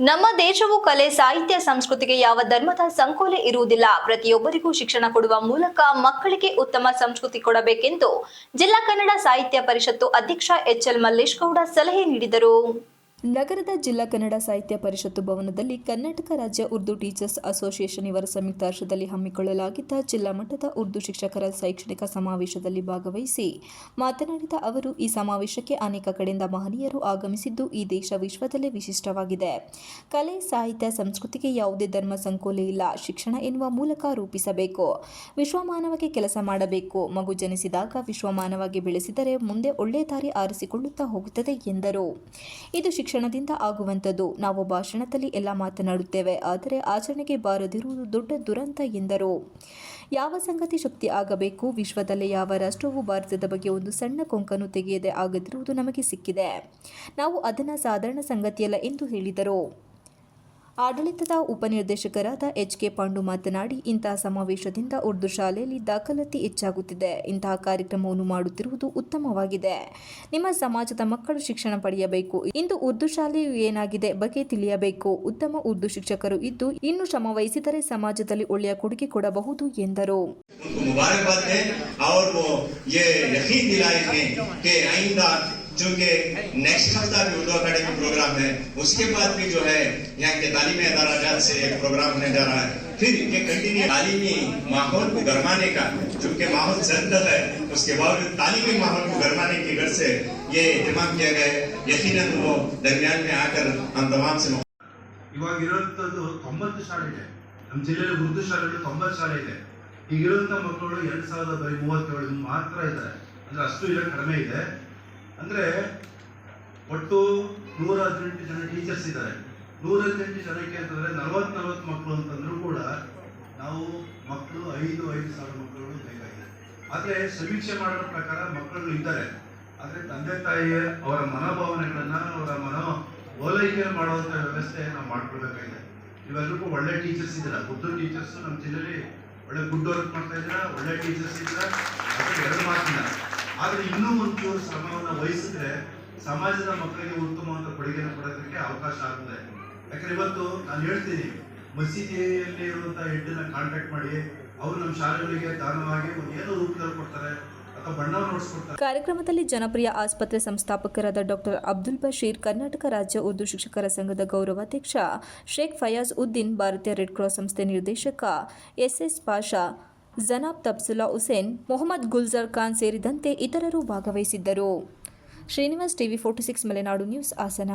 ನಮ್ಮ ದೇಶವು ಕಲೆ ಸಾಹಿತ್ಯ ಸಂಸ್ಕೃತಿಗೆ ಯಾವ ಧರ್ಮದ ಸಂಕೋಲೆ ಇರುವುದಿಲ್ಲ. ಪ್ರತಿಯೊಬ್ಬರಿಗೂ ಶಿಕ್ಷಣ ಕೊಡುವ ಮೂಲಕ ಮಕ್ಕಳಿಗೆ ಉತ್ತಮ ಸಂಸ್ಕೃತಿ ಕೊಡಬೇಕೆಂದು ಜಿಲ್ಲಾ ಕನ್ನಡ ಸಾಹಿತ್ಯ ಪರಿಷತ್ತು ಅಧ್ಯಕ್ಷ ಎಚ್ಎಲ್ ಮಲ್ಲೇಶ್ ಗೌಡ ಸಲಹೆ ನೀಡಿದರು. ನಗರದ ಜಿಲ್ಲಾ ಕನ್ನಡ ಸಾಹಿತ್ಯ ಪರಿಷತ್ತು ಭವನದಲ್ಲಿ ಕರ್ನಾಟಕ ರಾಜ್ಯ ಉರ್ದು ಟೀಚರ್ಸ್ ಅಸೋಸಿಯೇಷನ್ ಇವರ ಸಂಯುಕ್ತಾಶ್ರಯದಲ್ಲಿ ಹಮ್ಮಿಕೊಳ್ಳಲಾಗಿದ್ದ ಜಿಲ್ಲಾ ಮಟ್ಟದ ಉರ್ದು ಶಿಕ್ಷಕರ ಶೈಕ್ಷಣಿಕ ಸಮಾವೇಶದಲ್ಲಿ ಭಾಗವಹಿಸಿ ಮಾತನಾಡಿದ ಅವರು, ಈ ಸಮಾವೇಶಕ್ಕೆ ಅನೇಕ ಕಡೆಯಿಂದ ಮಹನೀಯರು ಆಗಮಿಸಿದ್ದು ಈ ದೇಶ ವಿಶ್ವದಲ್ಲೇ ವಿಶಿಷ್ಟವಾಗಿದೆ. ಕಲೆ ಸಾಹಿತ್ಯ ಸಂಸ್ಕೃತಿಗೆ ಯಾವುದೇ ಧರ್ಮ ಸಂಕೋಲೆ ಇಲ್ಲ. ಶಿಕ್ಷಣ ಎನ್ನುವ ಮೂಲಕ ರೂಪಿಸಬೇಕು. ವಿಶ್ವಮಾನವಕ್ಕೆ ಕೆಲಸ ಮಾಡಬೇಕು. ಮಗು ಜನಿಸಿದಾಗ ವಿಶ್ವಮಾನವಾಗಿ ಬೆಳೆಸಿದರೆ ಮುಂದೆ ಒಳ್ಳೆಯ ದಾರಿ ಆರಿಸಿಕೊಳ್ಳುತ್ತಾ ಹೋಗುತ್ತದೆ ಎಂದರು. ಇದು ಶಿಕ್ಷಣದಿಂದ ಆಗುವಂಥದ್ದು. ನಾವು ಭಾಷಣದಲ್ಲಿ ಎಲ್ಲ ಮಾತನಾಡುತ್ತೇವೆ, ಆದರೆ ಆಚರಣೆಗೆ ಬಾರದಿರುವುದು ದೊಡ್ಡ ದುರಂತ ಎಂದರು. ಯಾವ ಸಂಗತಿ ಶಕ್ತಿ ಆಗಬೇಕು. ವಿಶ್ವದಲ್ಲೇ ಯಾವ ರಾಷ್ಟ್ರವೂ ಭಾರತದ ಬಗ್ಗೆ ಒಂದು ಸಣ್ಣ ಕೊಂಕನ್ನು ತೆಗೆಯದೆ ಆಗದಿರುವುದು ನಮಗೆ ಸಿಕ್ಕಿದೆ. ನಾವು ಅದನ್ನು ಸಾಧಾರಣ ಸಂಗತಿಯಲ್ಲ ಎಂದು ಹೇಳಿದರು. ಆಡಳಿತದ ಉಪನಿರ್ದೇಶಕರಾದ ಎಚ್.ಕೆ. ಪಾಂಡು ಮಾತನಾಡಿ, ಇಂತಹ ಸಮಾವೇಶದಿಂದ ಉರ್ದು ಶಾಲೆಯಲ್ಲಿ ದಾಖಲಾತಿ ಹೆಚ್ಚಾಗುತ್ತಿದೆ. ಇಂತಹ ಕಾರ್ಯಕ್ರಮವನ್ನು ಮಾಡುತ್ತಿರುವುದು ಉತ್ತಮವಾಗಿದೆ. ನಿಮ್ಮ ಸಮಾಜದ ಮಕ್ಕಳು ಶಿಕ್ಷಣ ಪಡೆಯಬೇಕು. ಇಂದು ಉರ್ದು ಶಾಲೆಯು ಏನಾಗಿದೆ ಬಗ್ಗೆ ತಿಳಿಯಬೇಕು. ಉತ್ತಮ ಉರ್ದು ಶಿಕ್ಷಕರು ಇದ್ದು ಇನ್ನು ಶ್ರಮ ವಹಿಸಿದರೆ ಸಮಾಜದಲ್ಲಿ ಒಳ್ಳೆಯ ಕೊಡುಗೆ ಕೊಡಬಹುದು ಎಂದರು. चूँकि नेक्स्ट हफ्ता भी उर्दू अकेडमी प्रोग्राम है, उसके बाद भी जो है यहाँ के तालीमी अदाराजात से एक प्रोग्राम होने जा रहा है. फिर ये कंटिन्यू तालीमी माहौल को गरमाने का, चूँकि माहौल सर्द है, उसके बावजूद तालीमी माहौल को गरमाने की गर्ज से ये एहतमाम किया गया है. यकीनन वो दरमियान में आकर हम तमाम से ಇವಾಗ ಇರುವಂತದ್ದು 90 ಶಾಲೆ ಇದೆ. ನಮ್ಮ ಜಿಲ್ಲೆಯಲ್ಲಿ ಉರ್ದು ಶಾಲೆಗಳು 90 ಶಾಲೆ ಇದೆ. ಈಗಿರುವಂತ ಮಕ್ಕಳು 2037 ಮಾತ್ರ ಇದ್ದಾರೆ. ಅಂದ್ರೆ ಅಷ್ಟು ಇಲ್ಲ, ಕಡಿಮೆ ಇದೆ. ಅಂದ್ರೆ ಒಟ್ಟು 118 ಜನ ಟೀಚರ್ಸ್ ಇದ್ದಾರೆ. 118 ಜನಕ್ಕೆ ಅಂತಂದ್ರೆ 40 ಮಕ್ಕಳು ಅಂತಂದ್ರೂ ಕೂಡ ನಾವು ಮಕ್ಕಳು 5,000 ಮಕ್ಕಳು ಬೇಕಾಗಿದೆ. ಆದ್ರೆ ಸಮೀಕ್ಷೆ ಮಾಡೋ ಪ್ರಕಾರ ಮಕ್ಕಳು ಇದ್ದಾರೆ. ಆದ್ರೆ ತಂದೆ ತಾಯಿ ಅವರ ಮನೋಭಾವನೆಗಳನ್ನ, ಅವರ ಓಲೈಕೆ ಮಾಡುವಂತ ವ್ಯವಸ್ಥೆ ನಾವು ಮಾಡ್ಕೊಳ್ಬೇಕಾಗಿದೆ. ಇವೆಲ್ಲರಿಗೂ ಒಳ್ಳೆ ಟೀಚರ್ಸ್ ಇದ್ದಾರೆ. ಉರ್ದು ಟೀಚರ್ಸ್ ನಮ್ಮ ಜಿಲ್ಲೆಯಲ್ಲಿ ಒಳ್ಳೆ ಗುಡ್ ವರ್ಕ್ ಮಾಡ್ತಾ ಇದ್ದಾರೆ. ಒಳ್ಳೆ ಟೀಚರ್ಸ್ ಇದ್ದಾರೆ, ಅದ್ರ ಎರಡು ಮಾತಿಲ್ಲ. ಆದ್ರೆ ಇನ್ನೂ ಒಂಚೂರು ಶ್ರಮವನ್ನು ವಹಿಸಿದ್ರೆ ಸಮಾಜದ ಮಕ್ಕಳಿಗೆ ಉತ್ತಮವಾದ ಕೊಡುಗೆಯನ್ನು ಕೊಡೋದಕ್ಕೆ ಅವಕಾಶ ಆಗುತ್ತೆ. ಯಾಕಂದ್ರೆ ಇವತ್ತು ನಾನು ಹೇಳ್ತೀನಿ, ಮಸೀದಿಯಲ್ಲಿ ಇರುವಂತಹ ಹೆಡ್ಡನ್ನ ಕಾಂಟ್ಯಾಕ್ಟ್ ಮಾಡಿ ಅವರು ನಮ್ಮ ಶಾಲೆಗಳಿಗೆ ದಾನವಾಗಿ ಏನೋ ರೂಪದಲ್ಲಿ ಕೊಡ್ತಾರೆ ಅಥವಾ ಬಣ್ಣವನ್ನು ನೋಡಿಸ್ಕೊಡ್ತಾರೆ. ಕಾರ್ಯಕ್ರಮದಲ್ಲಿ ಜನಪ್ರಿಯ ಆಸ್ಪತ್ರೆ ಸಂಸ್ಥಾಪಕರಾದ ಡಾಕ್ಟರ್ ಅಬ್ದುಲ್ ಬಶೀರ್, ಕರ್ನಾಟಕ ರಾಜ್ಯ ಉರ್ದು ಶಿಕ್ಷಕರ ಸಂಘದ ಗೌರವಾಧ್ಯಕ್ಷ ಶೇಖ್ ಫಯಾಜ್ ಉದ್ದೀನ್, ಭಾರತೀಯ ರೆಡ್ ಕ್ರಾಸ್ ಸಂಸ್ಥೆ ನಿರ್ದೇಶಕ ಎಸ್.ಎಸ್. ಪಾಷಾ, ಜನಾಬ್ ತಬ್ಸುಲ್ಲಾ ಹುಸೇನ್, ಮೊಹಮ್ಮದ್ ಗುಲ್ಜಾರ್ ಖಾನ್ ಸೇರಿದಂತೆ ಇತರರು ಭಾಗವಹಿಸಿದ್ದರು. Srinivas, TV 46 Malenadu news, Hassan.